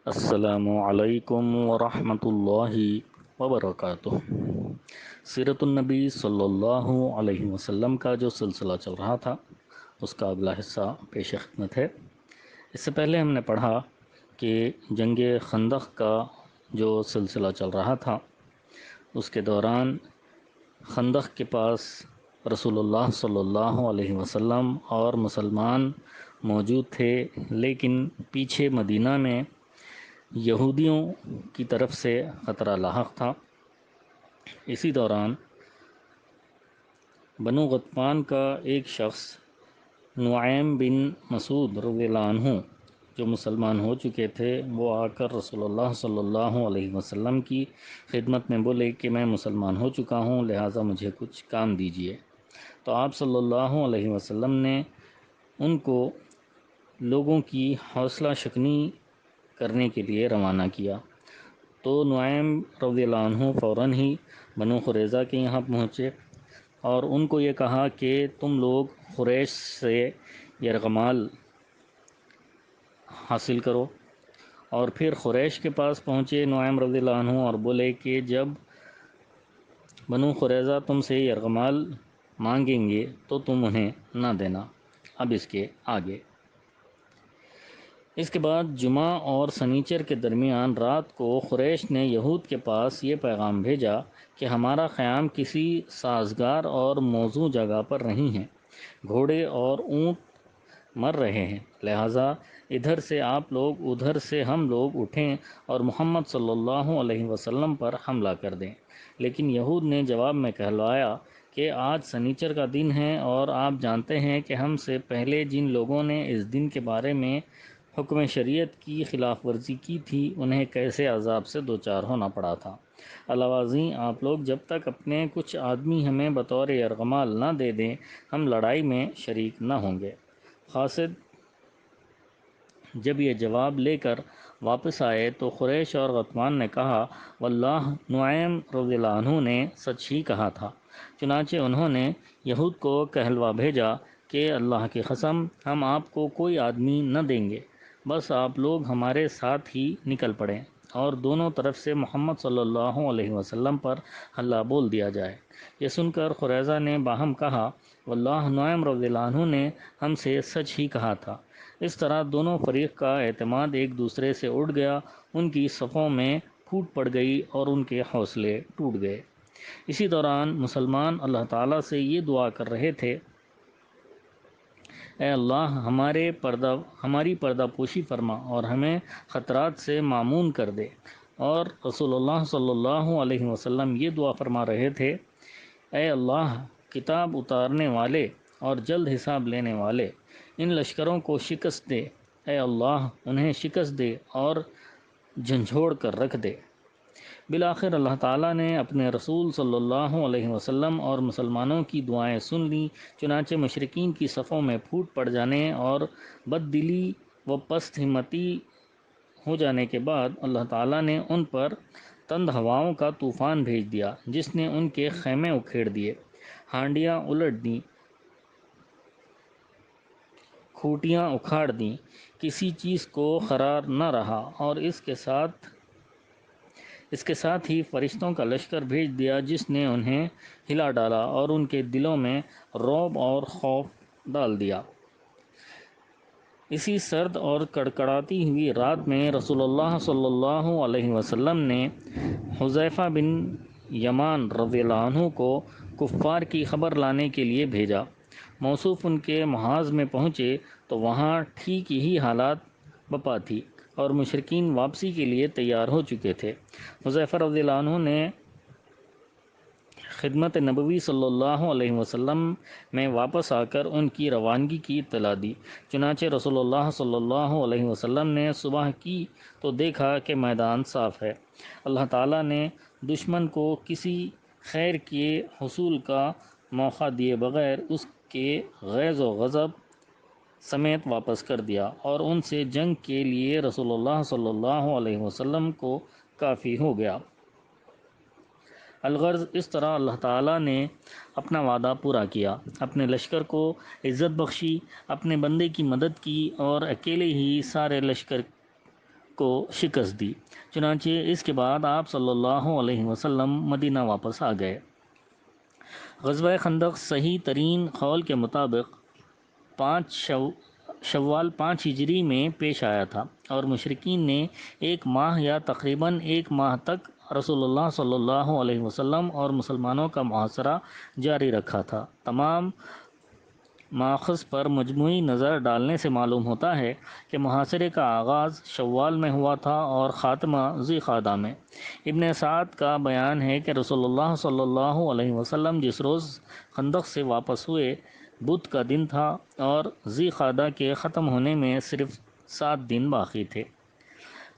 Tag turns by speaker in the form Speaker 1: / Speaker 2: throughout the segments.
Speaker 1: السلام علیکم ورحمۃ اللہ وبرکاتہ۔ سیرت النبی صلی اللہ علیہ وسلم کا جو سلسلہ چل رہا تھا اس کا اگلا حصہ پیش خدمت ہے۔ اس سے پہلے ہم نے پڑھا کہ جنگ خندق کا جو سلسلہ چل رہا تھا اس کے دوران خندق کے پاس رسول اللہ صلی اللہ علیہ وسلم اور مسلمان موجود تھے، لیکن پیچھے مدینہ میں یہودیوں کی طرف سے خطرہ لاحق تھا۔ اسی دوران بنو غطفان کا ایک شخص نعیم بن مسعود رضی اللہ عنہ جو مسلمان ہو چکے تھے، وہ آ کر رسول اللہ صلی اللہ علیہ وسلم کی خدمت میں بولے کہ میں مسلمان ہو چکا ہوں، لہٰذا مجھے کچھ کام دیجیے۔ تو آپ صلی اللہ علیہ وسلم نے ان کو لوگوں کی حوصلہ شکنی کرنے کے لیے روانہ کیا۔ تو نعیم رضی اللہ عنہ فوراً ہی بنو قریظہ کے یہاں پہنچے اور ان کو یہ کہا کہ تم لوگ قریش سے یرغمال حاصل کرو، اور پھر قریش کے پاس پہنچے نعیم رضی اللہ عنہ اور بولے کہ جب بنو قریظہ تم سے یرغمال مانگیں گے تو تم انہیں نہ دینا۔ اب اس کے آگے اس کے بعد جمعہ اور سنیچر کے درمیان رات کو قریش نے یہود کے پاس یہ پیغام بھیجا کہ ہمارا قیام کسی سازگار اور موزوں جگہ پر نہیں ہے، گھوڑے اور اونٹ مر رہے ہیں، لہٰذا ادھر سے آپ لوگ ادھر سے ہم لوگ اٹھیں اور محمد صلی اللہ علیہ وسلم پر حملہ کر دیں۔ لیکن یہود نے جواب میں کہلوایا کہ آج سنیچر کا دن ہے اور آپ جانتے ہیں کہ ہم سے پہلے جن لوگوں نے اس دن کے بارے میں حکم شریعت کی خلاف ورزی کی تھی انہیں کیسے عذاب سے دوچار ہونا پڑا تھا۔ علاوہ ازیں آپ لوگ جب تک اپنے کچھ آدمی ہمیں بطور یرغمال نہ دے دیں ہم لڑائی میں شریک نہ ہوں گے۔ قاصد جب یہ جواب لے کر واپس آئے تو قریش اور غطفان نے کہا واللہ نعیم رضی اللہ عنہ نے سچ ہی کہا تھا۔ چنانچہ انہوں نے یہود کو کہلوا بھیجا کہ اللہ کی قسم ہم آپ کو کوئی آدمی نہ دیں گے، بس آپ لوگ ہمارے ساتھ ہی نکل پڑیں اور دونوں طرف سے محمد صلی اللہ علیہ وسلم پر حملہ بول دیا جائے۔ یہ سن کر قریظہ نے باہم کہا واللہ نعیم رضی اللہ عنہ نے ہم سے سچ ہی کہا تھا۔ اس طرح دونوں فریق کا اعتماد ایک دوسرے سے اٹھ گیا، ان کی صفوں میں پھوٹ پڑ گئی اور ان کے حوصلے ٹوٹ گئے۔ اسی دوران مسلمان اللہ تعالیٰ سے یہ دعا کر رہے تھے اے اللہ ہماری پردہ پوشی فرما اور ہمیں خطرات سے معمون کر دے، اور رسول اللہ صلی اللہ علیہ وسلم یہ دعا فرما رہے تھے اے اللہ کتاب اتارنے والے اور جلد حساب لینے والے ان لشکروں کو شکست دے، اے اللہ انہیں شکست دے اور جھنجھوڑ کر رکھ دے۔ بالآخر اللہ تعالیٰ نے اپنے رسول صلی اللہ علیہ وسلم اور مسلمانوں کی دعائیں سن لیں، چنانچہ مشرکین کی صفوں میں پھوٹ پڑ جانے اور بد دلی و پست ہمتی ہو جانے کے بعد اللہ تعالیٰ نے ان پر تند ہواؤں کا طوفان بھیج دیا جس نے ان کے خیمے اکھیڑ دیے، ہانڈیاں الٹ دیں، کھوٹیاں اکھاڑ دیں، کسی چیز کو قرار نہ رہا، اور اس کے ساتھ ہی فرشتوں کا لشکر بھیج دیا جس نے انہیں ہلا ڈالا اور ان کے دلوں میں رعب اور خوف ڈال دیا۔ اسی سرد اور کڑکڑاتی ہوئی رات میں رسول اللہ صلی اللہ علیہ وسلم نے حذیفہ بن یمان رضی اللہ عنہ کو کفار کی خبر لانے کے لیے بھیجا۔ موصوف ان کے محاذ میں پہنچے تو وہاں ٹھیک یہی حالات بپا تھی اور مشرکین واپسی کے لیے تیار ہو چکے تھے۔ حذیفہ رضی اللہ عنہ نے خدمت نبوی صلی اللہ علیہ وسلم میں واپس آ کر ان کی روانگی کی اطلاع دی۔ چنانچہ رسول اللہ صلی اللہ علیہ وسلم نے صبح کی تو دیکھا کہ میدان صاف ہے۔ اللہ تعالیٰ نے دشمن کو کسی خیر کے حصول کا موقع دیے بغیر اس کے غیظ و غضب سمیت واپس کر دیا اور ان سے جنگ کے لیے رسول اللہ صلی اللہ علیہ وسلم کو کافی ہو گیا۔ الغرض اس طرح اللہ تعالیٰ نے اپنا وعدہ پورا کیا، اپنے لشکر کو عزت بخشی، اپنے بندے کی مدد کی اور اکیلے ہی سارے لشکر کو شکست دی۔ چنانچہ اس کے بعد آپ صلی اللہ علیہ وسلم مدینہ واپس آ گئے۔ غزوہ خندق صحیح ترین قول کے مطابق 5 شوال 5 ہجری میں پیش آیا تھا، اور مشرکین نے 1 ماہ یا تقریباً 1 ماہ تک رسول اللہ صلی اللہ علیہ وسلم اور مسلمانوں کا محاصرہ جاری رکھا تھا۔ تمام ماخذ پر مجموعی نظر ڈالنے سے معلوم ہوتا ہے کہ محاصرے کا آغاز شوال میں ہوا تھا اور خاتمہ ذی قعدہ میں۔ ابن سعد کا بیان ہے کہ رسول اللہ صلی اللہ علیہ وسلم جس روز خندق سے واپس ہوئے بدھ کا دن تھا، اور ذی قعدہ کے ختم ہونے میں صرف 7 دن باقی تھے۔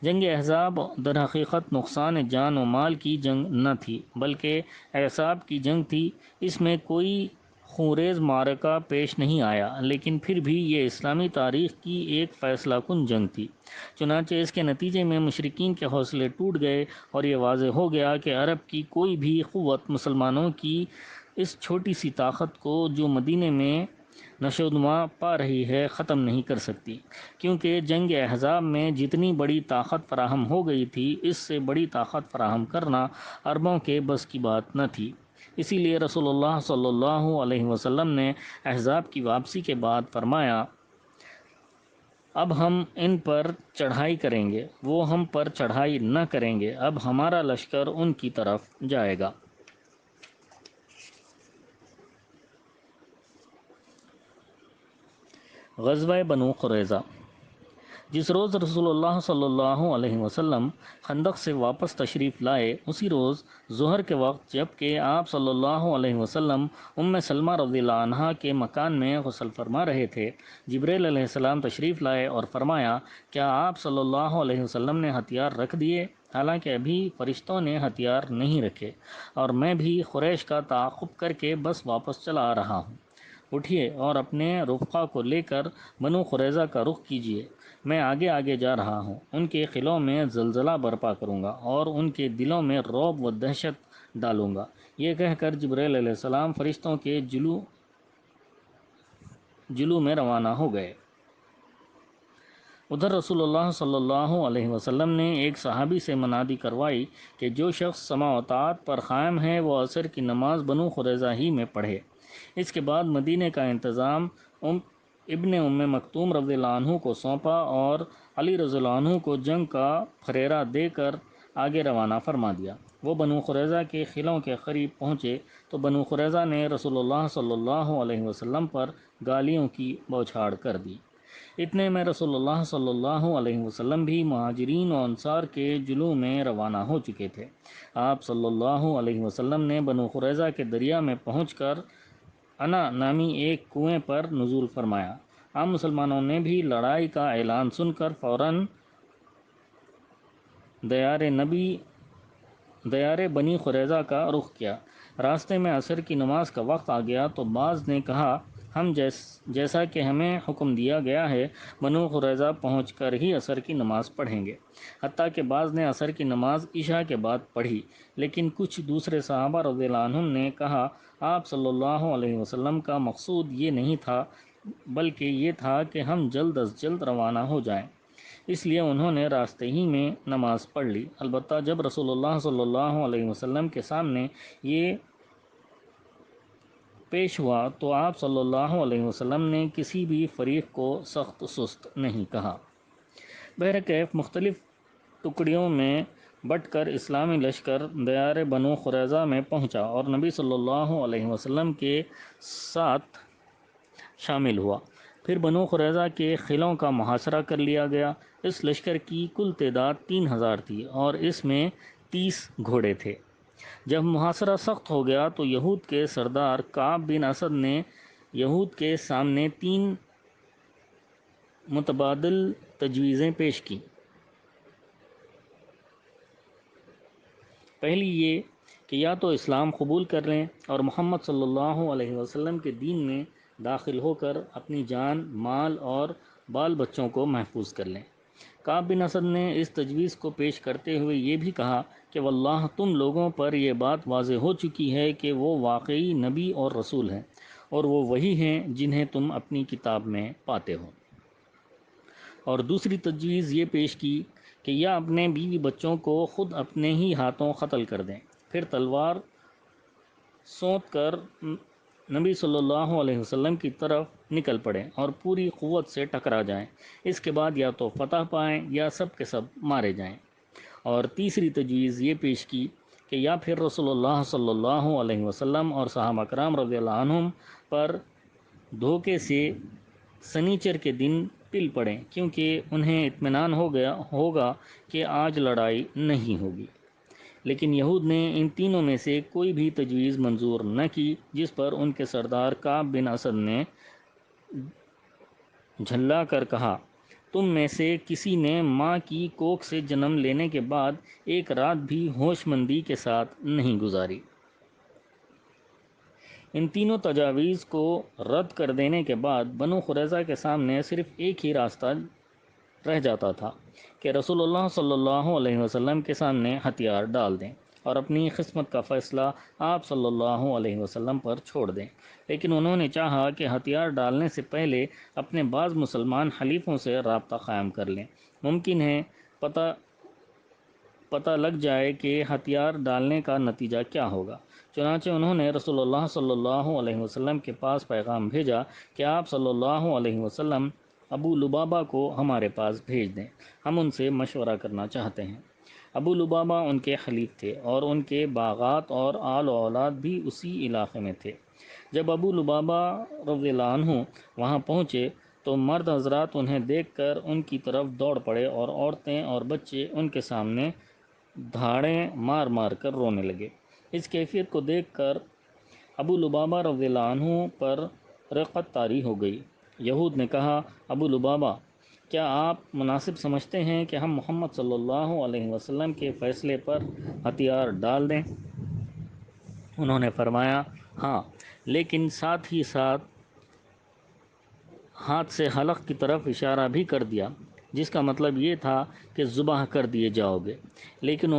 Speaker 1: جنگ احزاب در حقیقت نقصان جان و مال کی جنگ نہ تھی، بلکہ اعصاب کی جنگ تھی۔ اس میں کوئی خونریز معرکہ پیش نہیں آیا، لیکن پھر بھی یہ اسلامی تاریخ کی ایک فیصلہ کن جنگ تھی۔ چنانچہ اس کے نتیجے میں مشرکین کے حوصلے ٹوٹ گئے، اور یہ واضح ہو گیا کہ عرب کی کوئی بھی قوت مسلمانوں کی اس چھوٹی سی طاقت کو جو مدینے میں نشو و نما پا رہی ہے ختم نہیں کر سکتی، کیونکہ جنگ احزاب میں جتنی بڑی طاقت فراہم ہو گئی تھی، اس سے بڑی طاقت فراہم کرنا عربوں کے بس کی بات نہ تھی۔ اسی لیے رسول اللہ صلی اللہ علیہ وسلم نے احزاب کی واپسی کے بعد فرمایا، اب ہم ان پر چڑھائی کریں گے، وہ ہم پر چڑھائی نہ کریں گے، اب ہمارا لشکر ان کی طرف جائے گا۔ غزوہ بنو قریظہ۔ جس روز رسول اللہ صلی اللہ علیہ وسلم خندق سے واپس تشریف لائے، اسی روز ظہر کے وقت جب کہ آپ صلی اللہ علیہ وسلم ام سلمہ رضی اللہ عنہا کے مکان میں غسل فرما رہے تھے، جبریل علیہ السلام تشریف لائے اور فرمایا، کیا آپ صلی اللہ علیہ وسلم نے ہتھیار رکھ دیے؟ حالانکہ ابھی فرشتوں نے ہتھیار نہیں رکھے، اور میں بھی قریش کا تعاقب کر کے بس واپس چلا آ رہا ہوں۔ اٹھیے اور اپنے رفقا کو لے کر بنو قریظہ کا رخ کیجیے، میں آگے آگے جا رہا ہوں، ان کے قلعوں میں زلزلہ برپا کروں گا اور ان کے دلوں میں رعب و دہشت ڈالوں گا۔ یہ کہہ کر جبریل علیہ السلام فرشتوں کے جلو میں روانہ ہو گئے۔ ادھر رسول اللہ صلی اللہ علیہ وسلم نے ایک صحابی سے منادی کروائی کہ جو شخص سماع و طاعت پر قائم ہے وہ عصر کی نماز بنو قریظہ ہی میں پڑھے۔ اس کے بعد مدینے کا انتظام ابن ام مکتوم رضی اللہ عنہ کو سونپا، اور علی رضی اللہ عنہ کو جنگ کا فریرہ دے کر آگے روانہ فرما دیا۔ وہ بنو قریظہ کے قلعوں کے قریب پہنچے تو بنو قریظہ نے رسول اللہ صلی اللہ علیہ وسلم پر گالیوں کی بوچھاڑ کر دی۔ اتنے میں رسول اللہ صلی اللہ علیہ وسلم بھی مہاجرین و انصار کے جلو میں روانہ ہو چکے تھے۔ آپ صلی اللہ علیہ وسلم نے بنو قریظہ کے دریا میں پہنچ کر انا نامی ایک کنویں پر نزول فرمایا۔ عام مسلمانوں نے بھی لڑائی کا اعلان سن کر فوراً دیار بنی قریظہ کا رخ کیا۔ راستے میں عصر کی نماز کا وقت آ گیا تو بعض نے کہا، ہم جیسا کہ ہمیں حکم دیا گیا ہے بنو قریظہ پہنچ کر ہی عصر کی نماز پڑھیں گے، حتیٰ کہ بعض نے عصر کی نماز عشاء کے بعد پڑھی، لیکن کچھ دوسرے صحابہ رضی اللہ عنہم نے کہا، آپ صلی اللہ علیہ وسلم کا مقصود یہ نہیں تھا، بلکہ یہ تھا کہ ہم جلد از جلد روانہ ہو جائیں، اس لیے انہوں نے راستے ہی میں نماز پڑھ لی۔ البتہ جب رسول اللہ صلی اللہ علیہ وسلم کے سامنے یہ پیش ہوا تو آپ صلی اللہ علیہ وسلم نے کسی بھی فریق کو سخت سست نہیں کہا۔ بہرکیف مختلف ٹکڑیوں میں بٹ کر اسلامی لشکر دیار بنو قریظہ میں پہنچا اور نبی صلی اللہ علیہ وسلم کے ساتھ شامل ہوا۔ پھر بنو قریظہ کے قلعوں کا محاصرہ کر لیا گیا۔ اس لشکر کی کل تعداد 3000 تھی اور اس میں 30 گھوڑے تھے۔ جب محاصرہ سخت ہو گیا تو یہود کے سردار کعب بن اسد نے یہود کے سامنے 3 متبادل تجویزیں پیش کی۔ پہلی یہ کہ یا تو اسلام قبول کر لیں اور محمد صلی اللہ علیہ وسلم کے دین میں داخل ہو کر اپنی جان، مال اور بال بچوں کو محفوظ کر لیں۔ کعب بن اسد نے اس تجویز کو پیش کرتے ہوئے یہ بھی کہا کہ واللہ تم لوگوں پر یہ بات واضح ہو چکی ہے کہ وہ واقعی نبی اور رسول ہیں، اور وہ وہی ہیں جنہیں تم اپنی کتاب میں پاتے ہو۔ اور دوسری تجویز یہ پیش کی کہ یا اپنے بیوی بچوں کو خود اپنے ہی ہاتھوں قتل کر دیں، پھر تلوار سونت کر نبی صلی اللہ علیہ وسلم کی طرف نکل پڑیں اور پوری قوت سے ٹکرا جائیں، اس کے بعد یا تو فتح پائیں یا سب کے سب مارے جائیں۔ اور تیسری تجویز یہ پیش کی کہ یا پھر رسول اللہ صلی اللہ علیہ وسلم اور صحابہ کرام رضی اللہ عنہم پر دھوکے سے سنیچر کے دن ٹل پڑیں، کیونکہ انہیں اطمینان ہوگا کہ آج لڑائی نہیں ہوگی۔ لیکن یہود نے ان تینوں میں سے کوئی بھی تجویز منظور نہ کی، جس پر ان کے سردار کعب بن اسد نے جھلا کر کہا، تم میں سے کسی نے ماں کی کوکھ سے جنم لینے کے بعد ایک رات بھی ہوش مندی کے ساتھ نہیں گزاری۔ ان تینوں تجاویز کو رد کر دینے کے بعد بنو قریظہ کے سامنے صرف ایک ہی راستہ رہ جاتا تھا کہ رسول اللہ صلی اللہ علیہ وسلم کے سامنے ہتھیار ڈال دیں اور اپنی قسمت کا فیصلہ آپ صلی اللہ علیہ وسلم پر چھوڑ دیں۔ لیکن انہوں نے چاہا کہ ہتھیار ڈالنے سے پہلے اپنے بعض مسلمان حلیفوں سے رابطہ قائم کر لیں، ممکن ہے پتہ لگ جائے کہ ہتھیار ڈالنے کا نتیجہ کیا ہوگا۔ چنانچہ انہوں نے رسول اللہ صلی اللہ علیہ وسلم کے پاس پیغام بھیجا کہ آپ صلی اللہ علیہ وسلم ابو لبابہ کو ہمارے پاس بھیج دیں، ہم ان سے مشورہ کرنا چاہتے ہیں۔ ابو لبابہ ان کے خلیف تھے اور ان کے باغات اور آل و اولاد بھی اسی علاقے میں تھے۔ جب ابو لبابہ رضی اللہ عنہ وہاں پہنچے تو مرد حضرات انہیں دیکھ کر ان کی طرف دوڑ پڑے اور عورتیں اور بچے ان کے سامنے دھاڑیں مار مار کر رونے لگے۔ اس کیفیت کو دیکھ کر ابو لبابہ رضی اللہ عنہ پر رقت طاری ہو گئی۔ یہود نے کہا، ابو لبابہ، کیا آپ مناسب سمجھتے ہیں کہ ہم محمد صلی اللہ علیہ وسلم کے فیصلے پر ہتھیار ڈال دیں؟ انہوں نے فرمایا، ہاں، لیکن ساتھ ہی ساتھ ہاتھ سے حلق کی طرف اشارہ بھی کر دیا، جس کا مطلب یہ تھا کہ ذبح کر دیے جاؤ گے۔ لیکن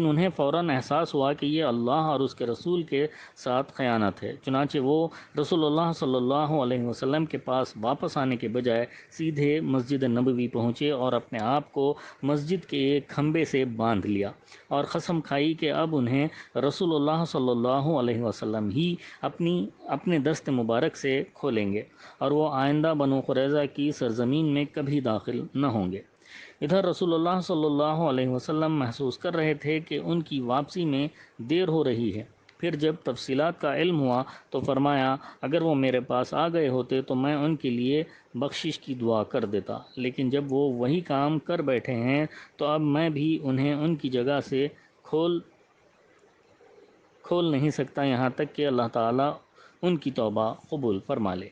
Speaker 1: انہیں فوراً احساس ہوا کہ یہ اللہ اور اس کے رسول کے ساتھ خیانت ہے، چنانچہ وہ رسول اللہ صلی اللہ علیہ وسلم کے پاس واپس آنے کے بجائے سیدھے مسجد نبوی پہنچے اور اپنے آپ کو مسجد کے ایک کھمبے سے باندھ لیا اور قسم کھائی کہ اب انہیں رسول اللہ صلی اللہ علیہ وسلم ہی اپنے دست مبارک سے کھولیں گے اور وہ آئندہ بنو قریظہ کی سرزمین میں کبھی داخل نہ ہوں گے۔ ادھر رسول اللہ صلی اللہ علیہ وسلم محسوس کر رہے تھے کہ ان کی واپسی میں دیر ہو رہی ہے۔ پھر جب تفصیلات کا علم ہوا تو فرمایا، اگر وہ میرے پاس آ گئے ہوتے تو میں ان کے لیے بخشش کی دعا کر دیتا، لیکن جب وہ وہی کام کر بیٹھے ہیں تو اب میں بھی انہیں ان کی جگہ سے کھول نہیں سکتا یہاں تک کہ اللہ تعالیٰ ان کی توبہ قبول فرما لے۔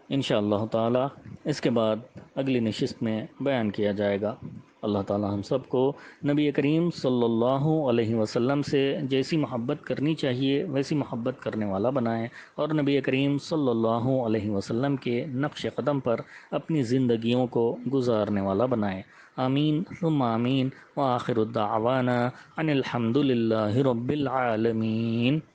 Speaker 1: انشاءاللہ تعالیٰ اس کے بعد اگلی نشست میں بیان کیا جائے گا۔ اللہ تعالیٰ ہم سب کو نبی کریم صلی اللہ علیہ وسلم سے جیسی محبت کرنی چاہیے ویسی محبت کرنے والا بنائے اور نبی کریم صلی اللہ علیہ وسلم کے نقش قدم پر اپنی زندگیوں کو گزارنے والا بنائے۔ آمین ثم آمین وآخر الدعوانا ان الحمد للہ رب العالمین۔